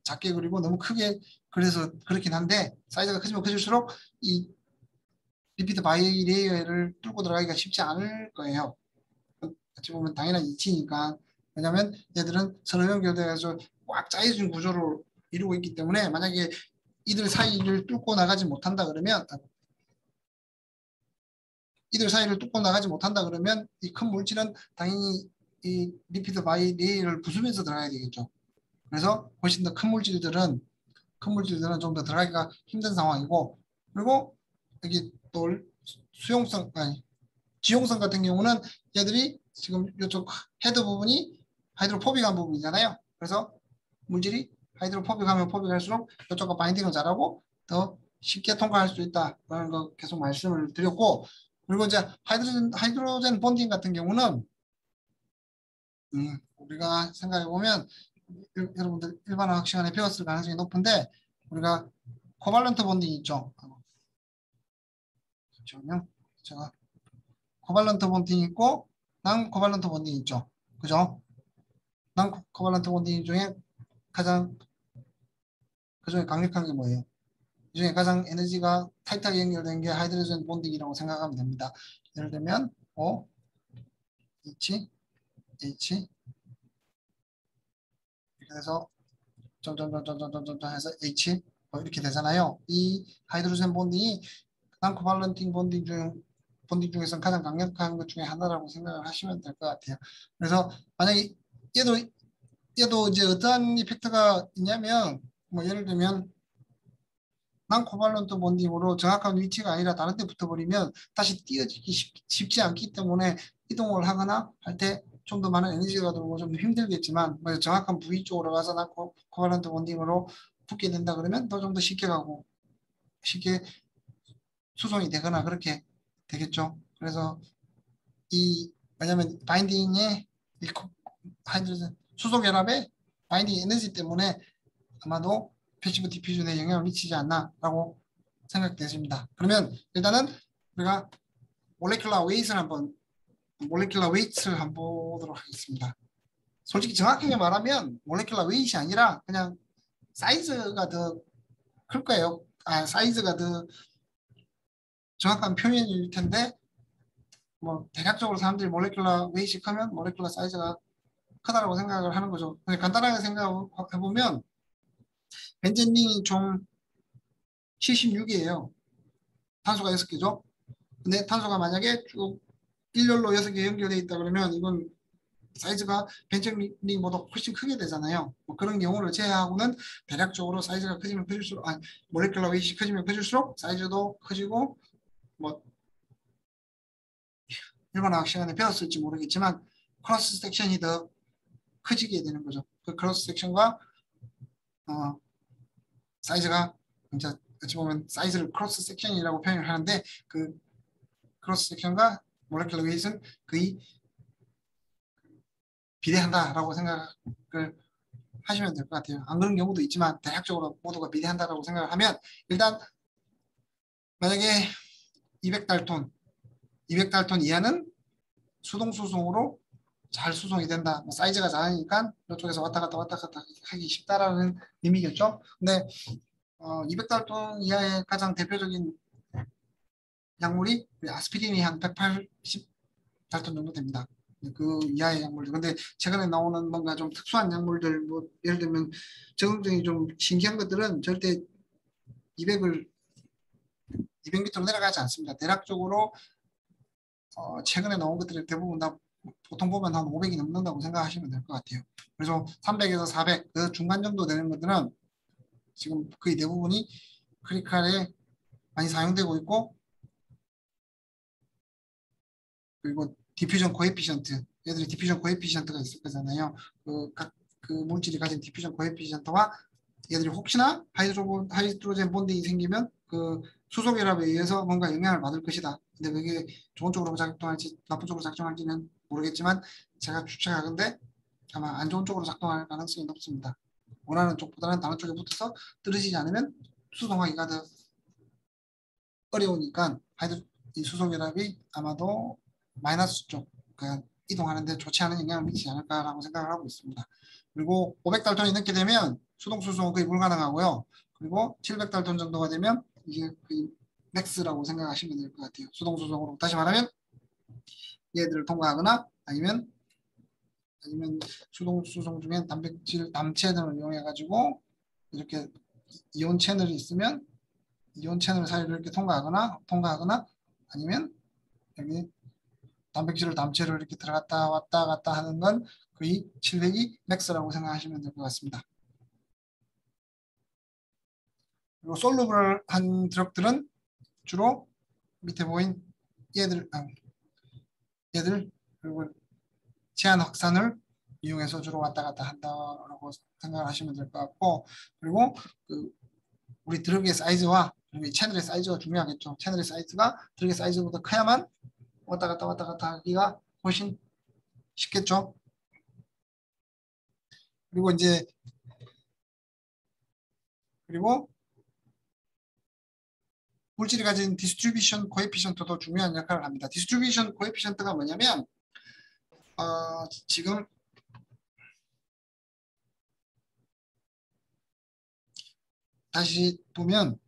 작게 그리고 너무 크게 그래서 그렇긴 한데 사이즈가 크지만 커질수록 이 리피드 바이레이어를 뚫고 들어가기가 쉽지 않을 거예요. 어찌 보면 당연한 이치니까 왜냐하면 얘들은 서로 연결돼서 꽉 짜여진 구조로 이루고 있기 때문에 만약에 이들 사이를 뚫고 나가지 못한다 그러면 이 큰 물질은 당연히 이 리피드 바이레일을 부수면서 들어가야 되겠죠. 그래서 훨씬 더 큰 물질들은 좀 더 들어가기가 힘든 상황이고, 그리고 여기 또 수용성 아니 지용성 같은 경우는 얘들이 지금 이쪽 헤드 부분이 하이드로포빅한 부분이잖아요. 그래서 물질이 하이드로포빅하면 포빅할수록 이쪽과 바인딩을 잘하고 더 쉽게 통과할 수 있다라는 거 계속 말씀을 드렸고, 그리고 이제 하이드로젠 본딩 같은 경우는 우리가 생각해 보면 여러분들 일반화학 시간에 배웠을 가능성이 높은데, 우리가 코발런트 본딩 있죠. 잠시만요. 제가 코발런트 본딩 있고 난 코발런트 본딩 있죠. 그죠? 난 코발런트 본딩 중에 가장 그중에 강력한 게 뭐예요? 이 중에 가장 에너지가 타이트하게 연결된 게 하이드로젠 본딩이라고 생각하면 됩니다. 예를 들면 O, H, H 이렇게 돼서 점점점점점점점 해서 H 이렇게 되잖아요. 이 하이드로젠 본딩이 난코발런팅 본딩 중에서 가장 강력한 것 중에 하나라고 생각을 하시면 될 것 같아요. 그래서 만약에 얘도 이제 어떠한 이펙트가 있냐면, 뭐 예를 들면 난코발런트 본딩으로 정확한 위치가 아니라 다른 데 붙어버리면 다시 띄어지기 쉽지 않기 때문에 이동을 하거나 할 때 좀 더 많은 에너지가 들어오고 좀 힘들겠지만, 뭐 정확한 부위 쪽으로 가서 난코발런트 본딩으로 붙게 된다 그러면 더 좀 더 쉽게 가고 쉽게 수송이 되거나 그렇게 되겠죠. 그래서 왜냐면 바인딩의 하이드로젠 수소 결합의 바인딩 에너지 때문에 아마도 패시브 디퓨전에 영향을 미치지 않나라고 생각되십니다. 그러면 일단은 우리가 몰레큘러 웨이트를 한번 보도록 하겠습니다. 솔직히 정확하게 말하면 몰레큘러 웨이트이 아니라 그냥 사이즈가 더 클 거예요. 사이즈가 더 정확한 표현일 텐데, 뭐 대략적으로 사람들이 몰레큘러 웨이트이 크면 몰레큘러 사이즈가 크다라고 생각을 하는 거죠. 근데 간단하게 생각해보면 벤젠링이 총 76이에요. 탄소가 6개죠. 근데 탄소가 만약에 쭉 일렬로 6개 연결되어 있다 그러면 이건 사이즈가 벤젠링보다 훨씬 크게 되잖아요. 뭐 그런 경우를 제외하고는 대략적으로 사이즈가 커지면 커질수록, 몰레큘러 웨이트이 커지면 커질수록 사이즈도 커지고, 뭐 일반화학 시간에 배웠을지 모르겠지만 크로스 섹션이 더 커지게 되는 거죠. 그 크로스 섹션과 사이즈가 이제 어찌 보면 사이즈를 크로스 섹션이라고 표현을 하는데, 그 크로스 섹션과 몰레큘러 웨이트는 거의 비례한다라고 생각을 하시면 될 것 같아요. 안 그런 경우도 있지만 대략적으로 모두가 비례한다라고 생각을 하면, 일단 만약에 200달톤 이하는 수동수송으로 잘 수송이 된다. 뭐 사이즈가 작으니까 이쪽에서 왔다 갔다 하기 쉽다라는 의미겠죠. 근데 200달톤 이하의 가장 대표적인 약물이 아스피린이 한 180달톤 정도 됩니다. 그 이하의 약물들. 근데 최근에 나오는 뭔가 좀 특수한 약물들, 뭐 예를 들면 적응증이 좀 신기한 것들은 절대 200밑으로 내려가지 않습니다. 대략적으로 최근에 나온 것들이 대부분 다 보통 보면 한 500이 넘는다고 생각하시면 될 것 같아요. 그래서 300에서 400, 그 중간 정도 되는 것들은 지금 거의 대부분이 크리칼에 많이 사용되고 있고, 그리고 디퓨전 코에피션트, 얘들이 디퓨전 코에피션트가 있을 거잖아요. 그 물질이 가진 디퓨전 코에피션트와 얘들이 혹시나 하이드로젠 본딩이 생기면 그 수소 결합에 의해서 뭔가 영향을 받을 것이다. 근데 그게 좋은 쪽으로 작동할지 나쁜 쪽으로 작동할지는 모르겠지만 제가 추측하건데 아마 안 좋은 쪽으로 작동할 가능성이 높습니다. 원하는 쪽보다는 다른 쪽에 붙어서 떨어지지 않으면 수송하기가 더 어려우니까 이 수소 결합이 아마도 마이너스 쪽, 그러니까 이동하는데 좋지 않은 영향을 미치지 않을까라고 생각을 하고 있습니다. 그리고 500달톤이 넘게 되면 수동 수송은 거의 불가능하고요. 그리고 700달톤 정도가 되면 이게 거의 맥스라고 생각하시면 될 것 같아요. 수동 수송으로 다시 말하면 얘들을 통과하거나 아니면 수동 수송 중엔 단백질 담체 등을 이용해 가지고 이렇게 이온 채널이 있으면 이온 채널 사이를 이렇게 통과하거나 아니면 여기 단백질을 담체로 이렇게 들어갔다 왔다 갔다 하는 건 거의 700이 맥스라고 생각하시면 될 것 같습니다. 그리고 솔루블한 드럭들은 주로 밑에 보인 얘들 그리고 제한 확산을 이용해서 주로 왔다 갔다 한다라고 생각을 하시면 될 것 같고, 그리고 그 우리 드럭의 사이즈와 그리고 이 채널의 사이즈가 중요하겠죠. 채널의 사이즈가 드럭의 사이즈보다 커야만 왔다 갔다 하기가 훨씬 쉽겠죠. 그리고 이제 그리고 물질이 가진 디스트리뷰션 코에피션트도 중요한 역할을 합니다. 디스트리뷰션 코에피션트가 뭐냐면 지금 다시 보면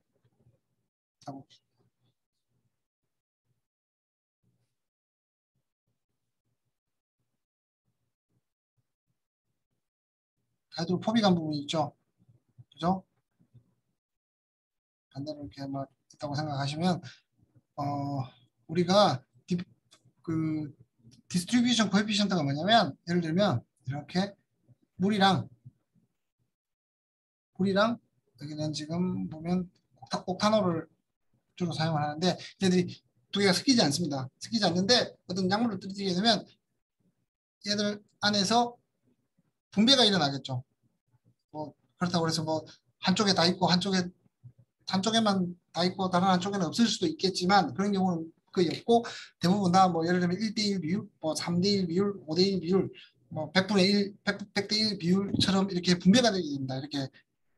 하이드로포빅한 부분이 있죠. 그죠? 반대로 이렇게 뭐 있다고 생각하시면 우리가 그 디스트리뷰션 코에피션트가 뭐냐면 예를 들면 이렇게 물이랑 여기는 지금 보면 옥타놀을 주로 사용을 하는데 얘들이 두 개가 섞이지 않습니다. 섞이지 않는데 어떤 약물을 들이게 되면 얘들 안에서 분배가 일어나겠죠. 뭐 그렇다고 해서 뭐 한쪽에 다 있고 한쪽에만 다 있고 다른 한쪽에는 없을 수도 있겠지만 그런 경우는 거의 없고 대부분 다 뭐 예를 들면 1대1 비율, 뭐 3대1 비율, 5대1 비율, 뭐 100분의 1, 100대1 비율처럼 이렇게 분배가 되게 됩니다. 이렇게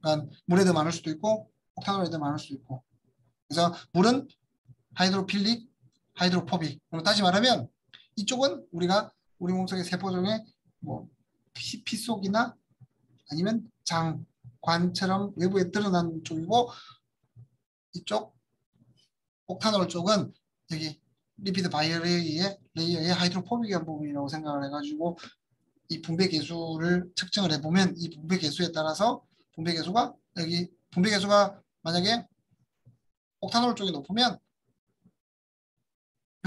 그러니까 물에도 많을 수도 있고 옥타놀에도 많을 수도 있고 그래서 물은 하이드로필릭, 하이드로포빅. 다시 말하면 이쪽은 우리 몸속의 세포 중에 뭐 피 속이나 아니면 장, 관처럼 외부에 드러난 쪽이고 이쪽 옥타놀 쪽은 여기 리피드 바이어레이의 하이드로포빅한 부분이라고 생각을 해가지고 이 분배 계수를 측정을 해보면 이 분배 계수에 따라서 분배 계수가 만약에 옥타놀 쪽이 높으면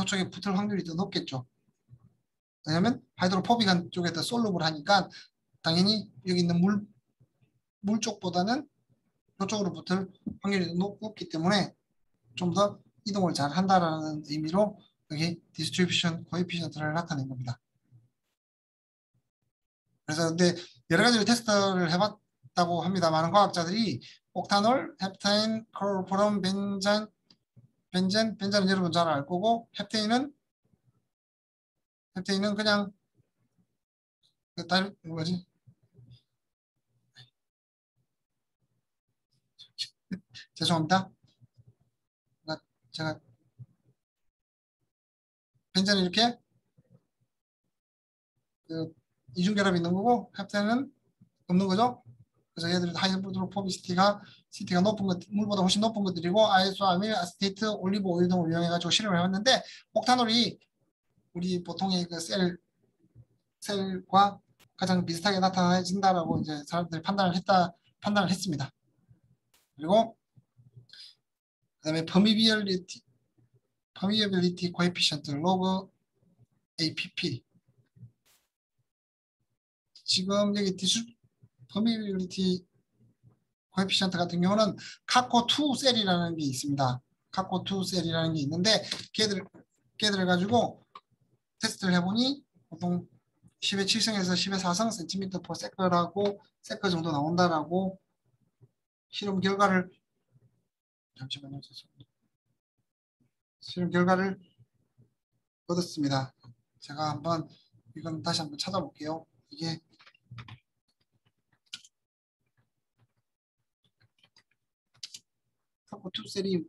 이쪽에 붙을 확률이 더 높겠죠. 왜냐하면 하이드로포빅한 쪽에 더 솔루블 하니까 당연히 여기 있는 물 쪽보다는 이쪽으로 붙을 확률이 높기 때문에 좀 더 이동을 잘 한다라는 의미로 여기 디스트리뷰션 코에피션트를 나타낸 겁니다. 그래서 근데 여러 가지로 테스트를 해봤다고 합니다. 많은 과학자들이 옥타놀, 헵타인, 클로로포럼, 벤젠은 여러분 잘 알 거고 헵테인은 그냥 뭐지? 죄송합니다. 그러니까 제가 벤젠은 이렇게 그 이중결합이 있는 거고 헵테인은 없는 거죠. 그래서 얘들은 하이드로포비시티가 높은 것, 물보다 훨씬 높은 것들이고 아이소아밀, 아세테이트, 올리브 오일 등을 이용해가지고 실험을 해봤는데 옥타놀이 우리 보통의 그 셀과 가장 비슷하게 나타나진다라고 이제 사람들이 판단을 했습니다. 그리고 그다음에 퍼미비빌리티 코에피션트 로그 APP 지금 여기 퍼미비빌리티 코에피션트 같은 경우는 카코2 셀이라는 게 있습니다. 카코2 셀이라는 게 있는데 걔들을 가지고 테스트를 해보니 보통 10의 7승에서 10의 4승 cm per sec라고 세커 정도 나온다라고 실험 결과를 잠시만요. 실험 결과를 얻었습니다. 제가 한번 이건 다시 한번 찾아볼게요. 이게 카코2 셀이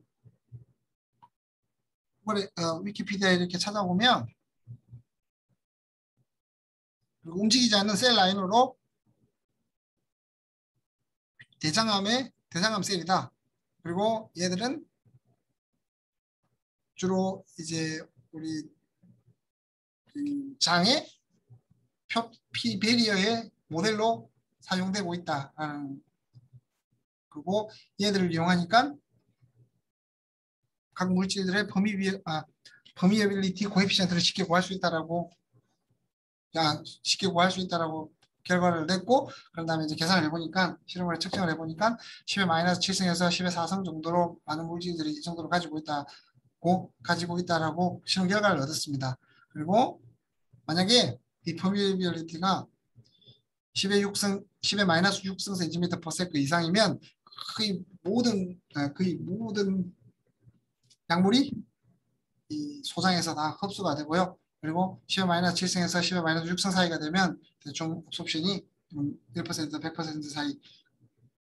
위키피디아에 이렇게 찾아보면 그리고 움직이지 않는 셀 라인으로 대장암 셀이다. 그리고 얘들은 주로 이제 우리 그 장의 피 베리어의 모델로 사용되고 있다라는 그리고 얘들을 이용하니까 각 물질들의 퍼미어빌리티 코에피션트를 쉽게 구할 수 있다라고 쉽게 구할 수 있다라고 결과를 냈고 그런 다음에 이제 계산을 해보니까 실험을 측정을 해보니까 10의 마이너스 7승에서 10의 4승 정도로 많은 물질들이 이 정도로 가지고 있다라고 실험 결과를 얻었습니다. 그리고 만약에 이 퍼미어빌리티가 10의 6승, 10의 마이너스 6승 센티미터 퍼 세컨 이상이면 거의 모든 약물이 이 소장에서 다 흡수가 되고요. 그리고 10의 마이너스 7승에서 10의 마이너스 6승 사이가 되면 대충 옵션이 1% 100%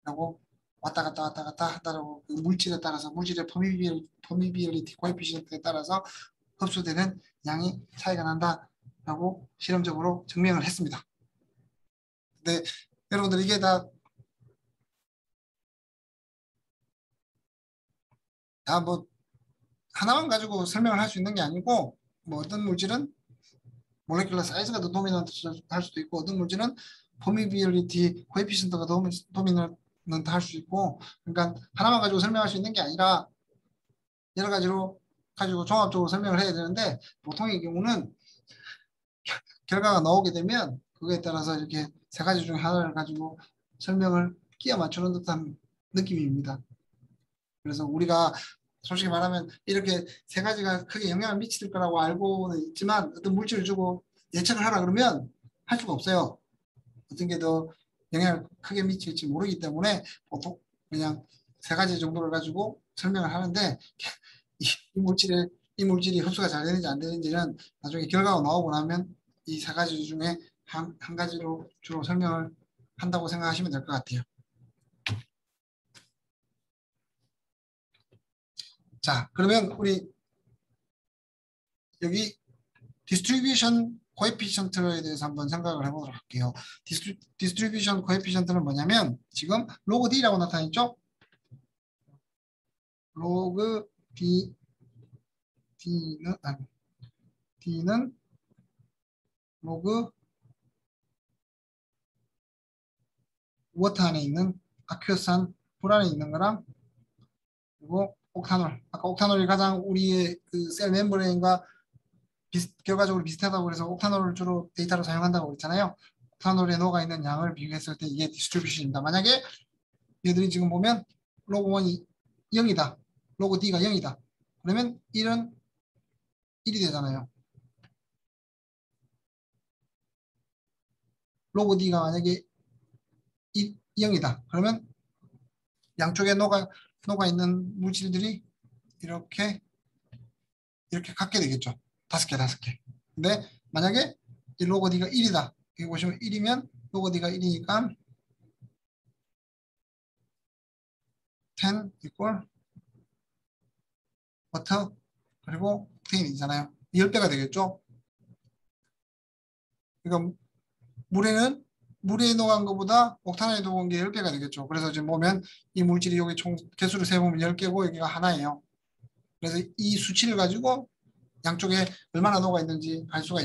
사이라고 왔다 갔다 한다라고 그 물질에 따라서 물질의 퍼미비얼리티 코에피션트에 따라서 흡수되는 양이 차이가 난다라고 실험적으로 증명을 했습니다. 근데 여러분들 이게 다 뭐 하나만 가지고 설명을 할 수 있는 게 아니고 뭐 어떤 물질은 몰레큘러 사이즈가 더 도미넌트 할 수도 있고 어떤 물질은 퍼미비얼리티 코에피션트가 도미넌트 할 수 있고 그러니까 하나만 가지고 설명할 수 있는 게 아니라 여러 가지로 가지고 종합적으로 설명을 해야 되는데 보통의 경우는 결과가 나오게 되면 그거에 따라서 이렇게 세 가지 중에 하나를 가지고 설명을 끼워 맞추는 듯한 느낌입니다. 그래서 우리가 솔직히 말하면 이렇게 세 가지가 크게 영향을 미칠 거라고 알고는 있지만 어떤 물질을 주고 예측을 하라 그러면 할 수가 없어요. 어떤 게 더 영향을 크게 미칠지 모르기 때문에 보통 그냥 세 가지 정도를 가지고 설명을 하는데 이 물질이 흡수가 잘 되는지 안 되는지는 나중에 결과가 나오고 나면 이 세 가지 중에 한 가지로 주로 설명을 한다고 생각하시면 될 것 같아요. 자, 그러면 우리 여기 디스트리뷰션 코에피션트에 대해서 한번 생각을 해보도록 할게요. 디스트리뷰션 코에피션트는 뭐냐면 지금 로그 D라고 나타났죠? 로그 D는 로그 워터 안에 있는 아큐어스한 불 안에 있는 거랑 그리고 옥타놀. 아까 옥타놀이 가장 우리의 그 셀 멤브레인과 결과적으로 비슷하다고 그래서 옥타놀을 주로 데이터로 사용한다고 그랬잖아요. 옥타놀에 녹아 있는 양을 비교했을 때 이게 디스트리뷰션입니다. 만약에 얘들이 지금 보면 로그 1이 0이다. 로그 D가 0이다. 그러면 1은 1이 되잖아요. 로그 D가 만약에 0이다. 그러면 양쪽에 녹아 있는 물질들이 이렇게 같게 되겠죠. 다섯 개. 근데 만약에 이 로그 D가 1이다. 여기 보시면 1이면 로그 D가 1이니까 10 equal 워터 그리고 옥테인이잖아요. 10배가 되겠죠. 그러니까 물에 녹은 것보다 옥탄에 녹은 게 10배가 되겠죠. 그래서 지금 보면 이 물질이 여기 총 개수를 세보면 10개고 여기가 하나예요. 그래서 이 수치를 가지고 양쪽에 얼마나 녹아 있는지 알 수가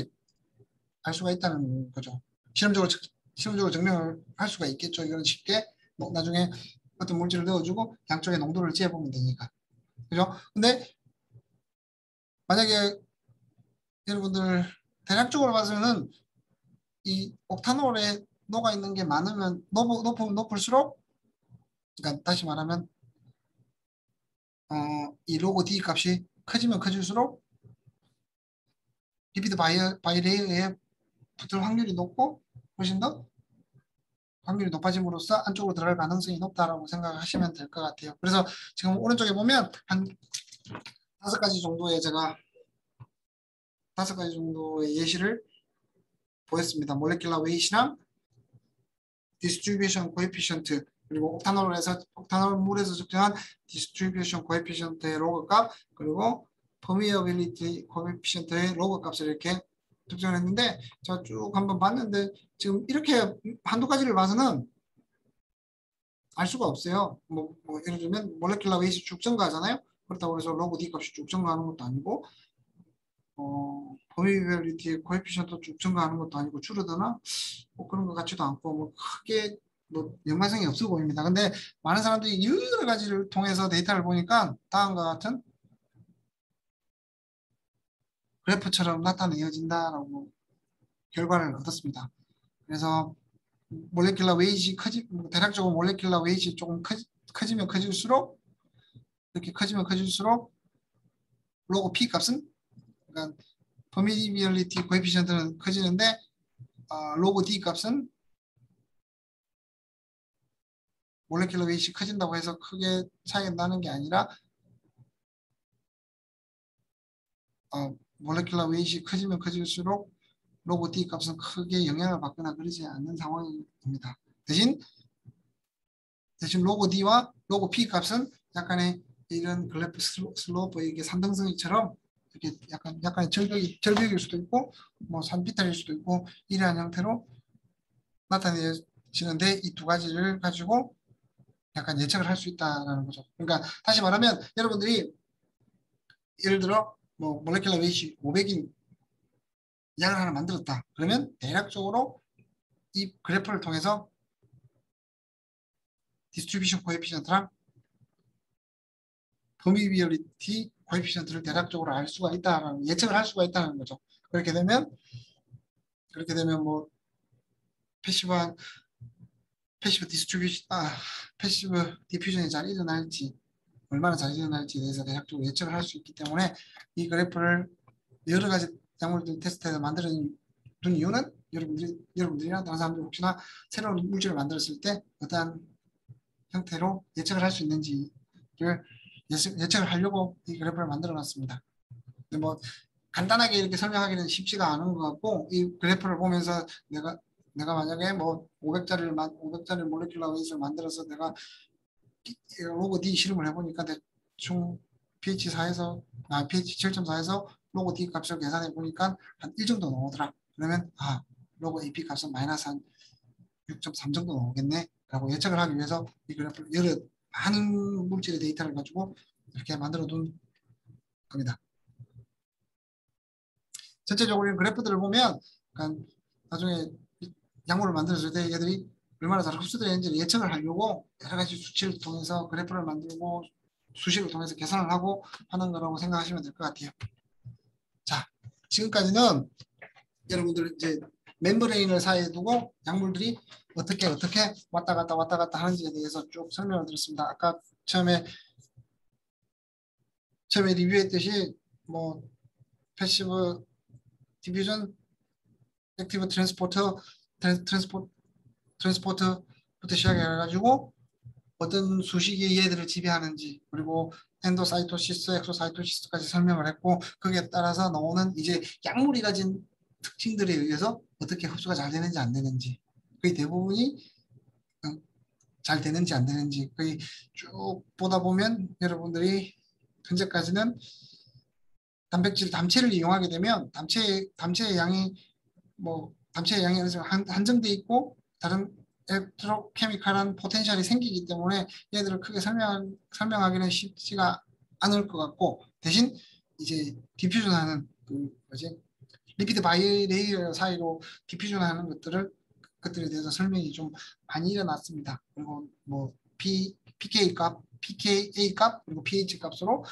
있다는 거죠. 실험적으로 증명을 할 수가 있겠죠. 이건 쉽게 나중에 어떤 물질을 넣어주고 양쪽에 농도를 재보면 되니까. 그죠? 근데 만약에 여러분들 대략적으로 봐서는 이 옥타놀에 녹아 있는 게 많으면 높을수록 그러니까 다시 말하면 이 로그 D 값이 커지면 커질수록 리피드 바이레이어에 붙을 확률이 높고 훨씬 더 확률이 높아짐으로써 안쪽으로 들어갈 가능성이 높다라고 생각하시면 될 것 같아요. 그래서 지금 오른쪽에 보면 한 5가지 정도의 제가 5가지 정도의 예시를 보였습니다. 몰레큘러 웨이트랑 디스트리뷰션 코에피션트 그리고 옥타놀 물에서 측정한 디스트리뷰션 코에피션트의 로그 값 그리고 퍼미어빌리티 코에피션트의 로그 값을 이렇게 측정했는데 제가 쭉 한번 봤는데 지금 이렇게 한두 가지를 봐서는 알 수가 없어요. 뭐 예를 들면 몰레큘러 웨이트 쭉 증가하잖아요. 그렇다고 해서 로그 D 값이 쭉 증가하는 것도 아니고 퍼미어빌리티 코에피션트 쭉 증가하는 것도 아니고 줄어드나 뭐 그런 것 같지도 않고 뭐 크게 뭐 연관성이 없어 보입니다. 근데 많은 사람들이 여러 가지를 통해서 데이터를 보니까 다음과 같은 그래프처럼 나타내어진다라고 결과를 얻었습니다. 그래서 몰레큘러 웨이지 대략적으로 몰레큘러 웨이지 조금 커지면 커질수록 이렇게 커지면 커질수록 로그 P 값은 그러니까 퍼미비얼리티 코에피션트는 커지는데 로그 D 값은 몰레큘러 웨이트이 커진다고 해서 크게 차이가 나는 게 아니라 몰레큘러 웨이트이 커지면 커질수록 로그 D 값은 크게 영향을 받거나 그러지 않는 상황입니다. 대신 로그 D와 로그 P 값은 약간의 이런 글래프 슬로프 이게 산등성이처럼 이렇게 약간의 절벽일 수도 있고 뭐 산비탈일 수도 있고 이러한 형태로 나타내지는데 이 두 가지를 가지고 약간 예측을 할 수 있다는 거죠. 그러니까 다시 말하면 여러분들이 예를 들어 뭐 몰레큘러 웨이트 500인 약을 하나 만들었다. 그러면 대략적으로 이 그래프를 통해서 디스트리뷰션 코에피션트랑 퍼미비얼리티 코에피션트를 대략적으로 알 수가 있다는 예측을 할 수가 있다는 거죠. 그렇게 되면 뭐 패시브 디퓨전이 잘 일어날지 얼마나 잘 일어날지에 대해서 대략적으로 예측을 할 수 있기 때문에 이 그래프를 여러 가지 약물들 테스트해서 만들어 둔 이유는 여러분들이나 다른 사람들 혹시나 새로운 물질을 만들었을 때 어떠한 형태로 예측을 할 수 있는지를 예측을 하려고 이 그래프를 만들어 놨습니다. 근데 뭐 간단하게 이렇게 설명하기는 쉽지가 않은 것 같고 이 그래프를 보면서 내가 만약에 뭐 500짜리 몰레큘러 웨이트를 만들어서 내가 로그 D 실험을 해보니까 대충 pH 4에서 pH 7.4에서 로그 D 값을 계산해 보니까 한 1 정도 나오더라. 그러면 로그 AP 값은 마이너스 한 6.3 정도 나오겠네 라고 예측을 하기 위해서 이 그래프를 많은 물질의 데이터를 가지고 이렇게 만들어 둔 겁니다. 전체적으로 그래프들을 보면 나중에 약물을 만들었을 때 얘들이 얼마나 잘 흡수되는지 예측을 하려고 여러 가지 수치를 통해서 그래프를 만들고 수식을 통해서 계산을 하고 하는 거라고 생각하시면 될 것 같아요. 자, 지금까지는 여러분들 이제 멤브레인을 사이에 두고 약물들이 어떻게 왔다 갔다 하는지에 대해서 쭉 설명을 드렸습니다. 아까 처음에 리뷰했듯이 뭐 패시브 디퓨전, 액티브 트랜스포터부터 시작해가지고 어떤 수식이 얘들을 지배하는지 그리고 엔도사이토시스, 엑소사이토시스까지 설명을 했고 거기에 따라서 나오는 이제 약물이 가진 특징들에 의해서 어떻게 흡수가 잘 되는지 안 되는지 거의 대부분이 잘 되는지 안 되는지 거의 쭉 보다 보면 여러분들이 현재까지는 담체를 이용하게 되면 담체의 양이 어느 정도 한정돼 있고 다른 엘렉트로케미칼한 포텐셜이 생기기 때문에 얘들을 크게 설명하기는 쉽지가 않을 것 같고 대신 이제 디퓨전하는 리피드 바이레이어 사이로 디퓨전하는 것들에 대해서 설명이 좀 많이 일어났습니다. 그리고 뭐 pKa 값 그리고 pH 값으로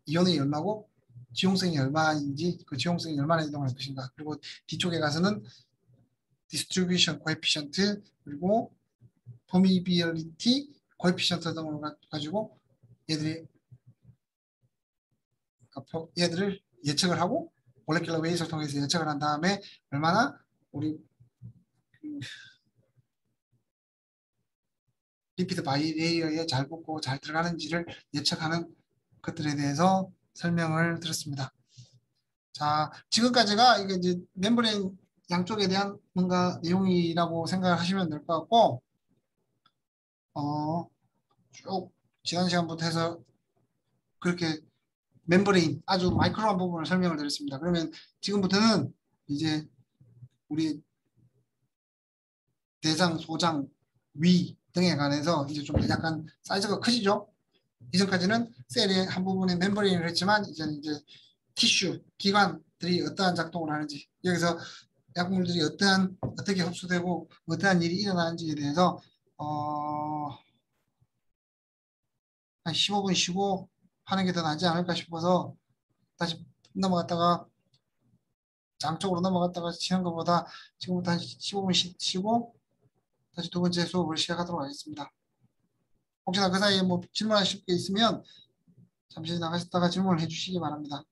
이온의 얼마고 지용성이 얼마인지 그 지용성이 얼마나 이동할 것인가 그리고 뒤쪽에 가서는 디스트리뷰션 코에피션트 그리고 퍼미비얼리티 코에피션트 등을 가지고 얘들을 예측을 하고 몰레큘러 웨이트를 통해서 예측을 한 다음에 얼마나 우리 리피드 바이레이어에 잘 붙고 잘 들어가는지를 예측하는 것들에 대해서 설명을 드렸습니다. 자, 지금까지가 이게 이제 멤브레인 양쪽에 대한 뭔가 내용이라고 생각하시면 될 것 같고, 쭉 지난 시간부터 해서 그렇게 멤브레인 아주 마이크로한 부분을 설명을 드렸습니다. 그러면 지금부터는 이제 우리 대장, 소장, 위 등에 관해서 이제 좀 약간 사이즈가 크시죠? 이전까지는 셀의 한 부분에 멤브레인을 했지만 이제 티슈, 기관들이 어떠한 작동을 하는지 여기서 약물들이 어떻게 흡수되고 어떠한 일이 일어나는지에 대해서 한 15분 쉬고 하는 게 더 낫지 않을까 싶어서 다시 넘어갔다가 양쪽으로 넘어갔다가 치는 것보다 지금부터 한 15분 쉬고 다시 두 번째 수업을 시작하도록 하겠습니다. 혹시나 그 사이에 뭐 질문하실 게 있으면 잠시 나가셨다가 질문을 해주시기 바랍니다.